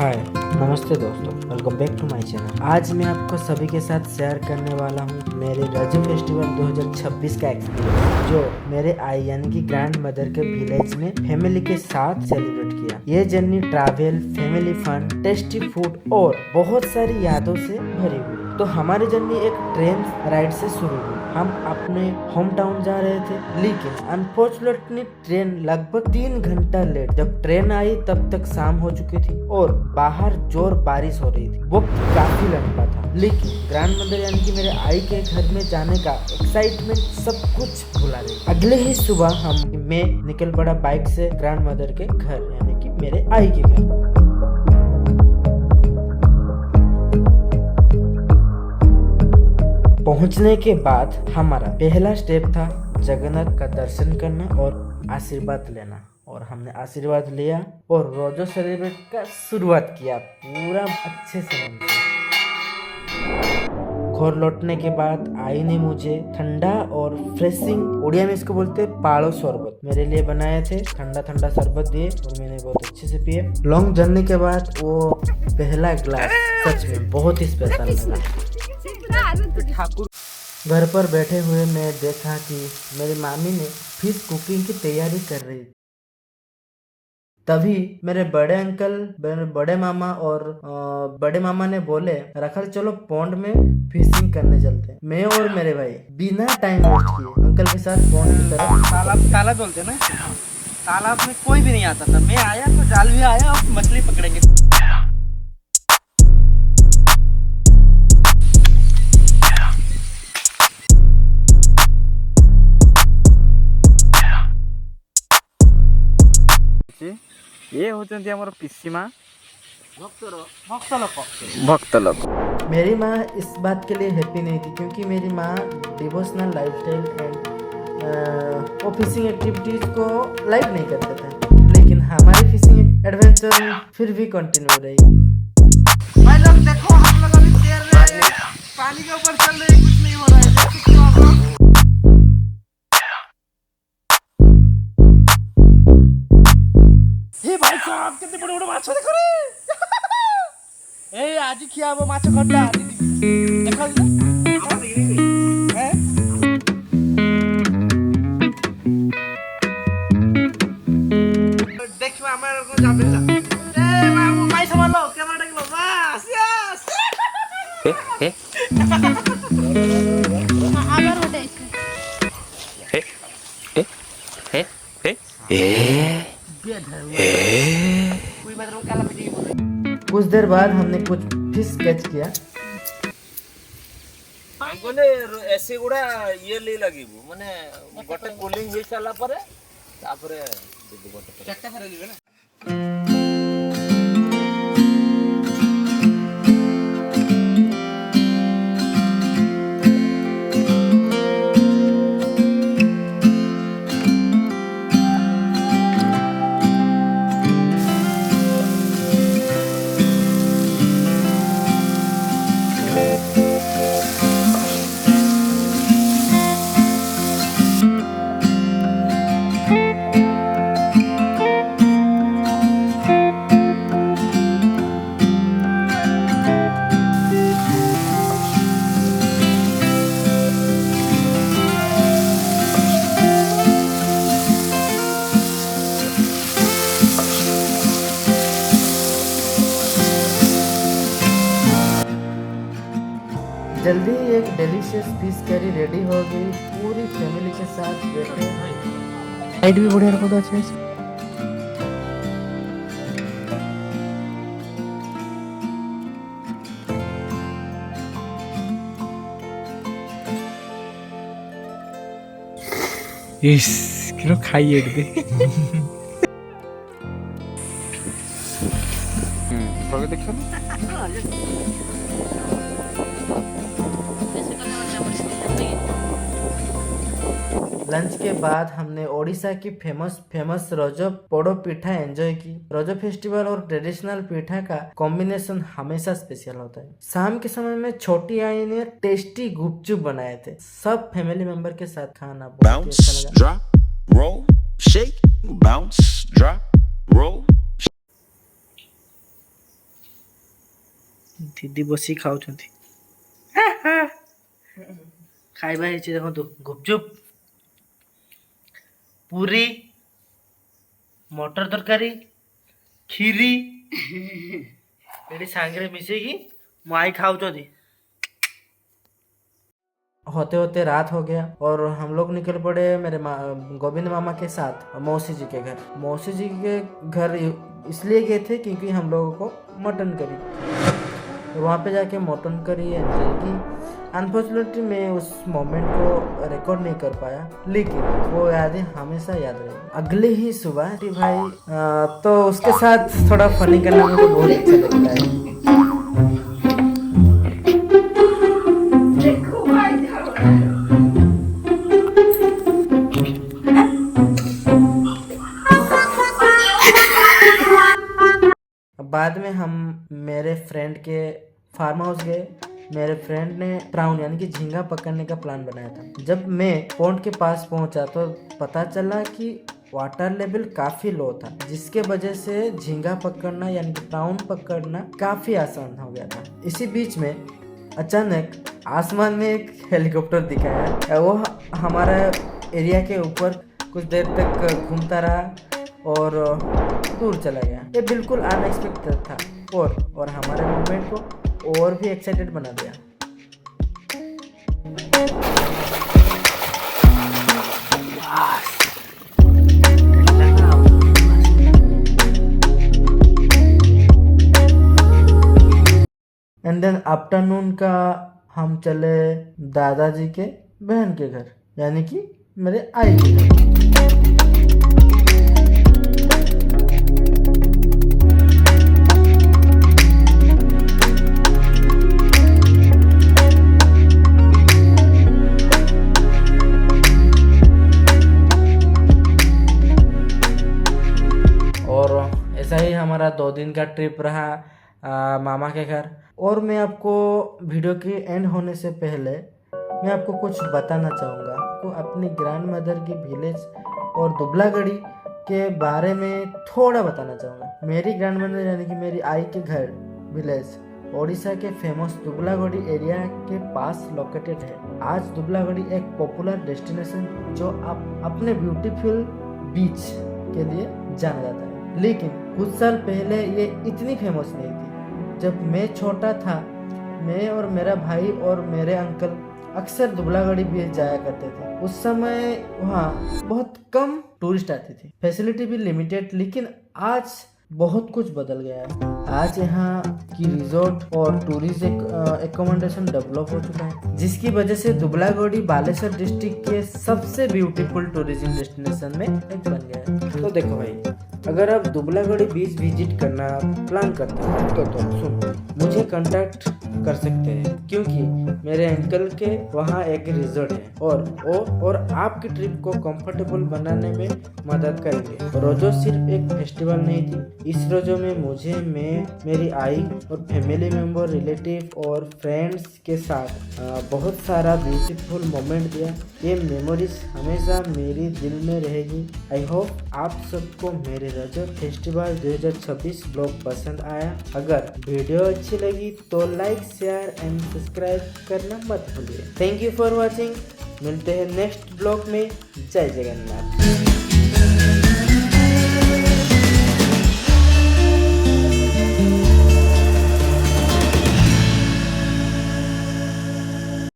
हाय नमस्ते दोस्तों, welcome back to my channel. आज मैं आपको सभी के साथ शेयर करने वाला हूँ मेरे रजो फेस्टिवल 2026 का एक्सपीरियंस, जो मेरे आई यानी कि ग्रैंड मदर के विलेज में फैमिली के साथ सेलिब्रेट किया। ये journey travel, family fun, tasty food और बहुत सारी यादों से भरी हुई। तो हमारी जर्नी एक ट्रेन राइड से शुरू हुई। हम अपने होम टाउन जा रहे थे, लेकिन अनफॉर्चुनेटली ट्रेन लगभग 3 घंटा लेट। जब ट्रेन आई तब तक शाम हो चुकी थी और बाहर जोर बारिश हो रही थी। वक्त काफी लंबा था, लेकिन ग्रैंड मदर यानी कि मेरे आई के घर में जाने का एक्साइटमेंट सब कुछ भुला रही। अगले ही सुबह मैं निकल पड़ा बाइक से ग्रैंड मदर के घर यानी कि मेरे आई के घर। पहुंचने के बाद हमारा पहला स्टेप था जगन्नाथ का दर्शन करना और आशीर्वाद लेना। और हमने आशीर्वाद लिया और रोजो सेलिब्रेट का शुरुआत किया पूरा अच्छे से। घर लौटने के बाद आई ने मुझे ठंडा और फ्रेशिंग, उड़िया में इसको बोलते हैं पालो शरबत, मेरे लिए बनाए थे। ठंडा ठंडा शरबत दिए और मैंने बहुत अच्छे से पिए। लॉन्ग जर्नी के बाद वो पहला ग्लास सच में बहुत ही स्पेशल लगा। घर पर बैठे हुए मैं देखा कि मेरी मामी ने फिश कुकिंग की तैयारी कर रही। तभी मेरे बड़े अंकल, मेरे बड़े मामा और बड़े मामा ने बोले रखल चलो पौंड में फिशिंग करने चलते हैं। मैं और मेरे भाई बिना टाइम वेस्ट किए अंकल के साथ पौंड की तरफ। तालाब बोलते ना, तालाब में कोई भी नहीं आता था। मैं आया तो जाल भी आया और मछली पकड़ेंगे। ये होते हमारे पिसी माँ भक्त लोग। मेरी माँ इस बात के लिए हैप्पी नहीं थी क्योंकि मेरी माँ डिवोशनल लाइफस्टाइल एंड वो फिशिंग एक्टिविटीज को लाइक नहीं करते थे। लेकिन हमारी फिशिंग एडवेंचर फिर भी कंटिन्यू रही। भाई लोग देखो, हम लोग अभी तैर रहे हैं, पानी के ऊपर चल रहे हैं, कुछ नहीं हो रहा है। हे भाई साहब, कितने बड़े बड़े माछ देखो रे। ए आज ही खिया वो माछ खट्टा देखो हैं। देखो हमारे को जाबे ना। ए बाबू भाई संभालो, कैमरा देख लो। बस यस। आगर होता है कुछ देर बाद हमने कुछ फिश कैच किया। ऐसे गुड़ा ये ले लगी माने गोटे कूलिंग हो सारा पर तापरे चट्टा करे दिबे ना। जल्दी ही एक डिलीशियस फिश करी रेडी हो गई। पूरी फैमिली के साथ बैठे। लाइट भी बढ़िया रखो तो अच्छे से। इस किलो खाइए एक दे। देखो लंच के बाद हमने ओडिशा की फेमस रजो पोड़ो पीठा एंजॉय की। रजो फेस्टिवल और ट्रेडिशनल पीठा का कॉम्बिनेशन हमेशा स्पेशल होता है। शाम के समय में छोटी आई ने टेस्टी गुपचुप बनाए थे। सब फैमिली मेंबर के साथ खाना बहुत अच्छा लगा। drop, roll, shake, bounce, drop, roll. दीदी बसी खाऊଛନ୍ତି खाइबा ହେଇଛି ଦେଖନ୍ତୁ ଗୁପଚୁପ ପୁରୀ ମଟର ତରକାରୀ କ୍ଷୀରି ଏଠି ସାଙ୍ଗରେ मिसेगी माई खाऊଛନ୍ତି। होते होते रात हो गया और हम लोग निकल पड़े मेरे गोविंद मामा के साथ मौसी जी के घर। मौसी जी के घर इसलिए गए थे क्योंकि हम लोगों को मटन करी, तो वहाँ पे जाके मटन करी एंजॉय की। अनफॉर्चुनेटली मैं उस मोमेंट को रिकॉर्ड नहीं कर पाया, लेकिन वो यादें हमेशा याद रहेगी। अगले ही सुबह भाई तो उसके साथ थोड़ा फनी करना मुझे बहुत अच्छा लगता है। बाद में हम मेरे फ्रेंड के फार्म हाउस गए। मेरे फ्रेंड ने प्राउन यानी कि झींगा पकड़ने का प्लान बनाया था। जब मैं पॉन्ड के पास पहुंचा तो पता चला कि वाटर लेवल काफी लो था, जिसके वजह से झींगा पकड़ना यानी कि प्राउन पकड़ना काफी आसान हो गया था। इसी बीच में अचानक आसमान में एक हेलीकॉप्टर दिखाया। वो हमारा एरिया के ऊपर कुछ देर तक घूमता रहा और दूर चला गया। ये बिल्कुल अनएक्सपेक्टेड था और हमारे मूवमेंट को और भी एक्साइटेड बना दिया। एंड देन आफ्टरनून का हम चले दादाजी के बहन के घर यानी कि मेरे आई के घर। ऐसा ही हमारा 2 दिन का ट्रिप रहा मामा के घर। और मैं आपको वीडियो के एंड होने से पहले मैं आपको कुछ बताना चाहूँगा। आपको अपनी ग्रैंड मदर की विलेज और दुबलागढ़ी के बारे में थोड़ा बताना चाहूँगा। मेरी ग्रैंड मदर यानी कि मेरी आई के घर विलेज ओडिशा के फेमस दुबलागढ़ी एरिया के पास लोकेटेड है। आज दुबलागढ़ी एक पॉपुलर डेस्टिनेशन जो आप अपने ब्यूटीफुल बीच के लिए जाना जाता है, लेकिन कुछ साल पहले ये इतनी फेमस नहीं थी। जब मैं छोटा था, मैं और मेरा भाई और मेरे अंकल अक्सर दुबलागढ़ी बीच जाया करते थे। उस समय वहाँ बहुत कम टूरिस्ट आते थे, फैसिलिटी भी लिमिटेड, लेकिन आज बहुत कुछ बदल गया है। आज यहाँ की रिजॉर्ट और टूरिस्ट एकोमोडेशन डेवलप हो चुका है, जिसकी वजह से दुबलागढ़ी बालेश्वर डिस्ट्रिक्ट के सबसे ब्यूटीफुल टूरिज्म डेस्टिनेशन में एक बन गया है। तो देखो भाई, अगर आप दुबलागढ़ी बीच विजिट करना प्लान करते हो तो सुन, मुझे कांटेक्ट कर सकते हैं क्योंकि मेरे अंकल के वहाँ एक रिजॉर्ट है और आपकी ट्रिप को कंफर्टेबल बनाने में मदद करेंगे। रोजो सिर्फ एक फेस्टिवल नहीं थी, इस रोजो में मुझे मेरी आई और फैमिली मेंबर, रिलेटिव और फ्रेंड्स के साथ बहुत सारा ब्यूटीफुल मोमेंट दिया। ये मेमोरीज हमेशा मेरी दिल में रहेगी। आई होप आप सबको मेरे रजत फेस्टिवल 2026 ब्लॉग पसंद आया। अगर वीडियो अच्छी लगी तो लाइक, शेयर एंड सब्सक्राइब करना मत भूलिए। Thank you for watching. मिलते हैं नेक्स्ट ब्लॉग में। जय जगन्नाथ।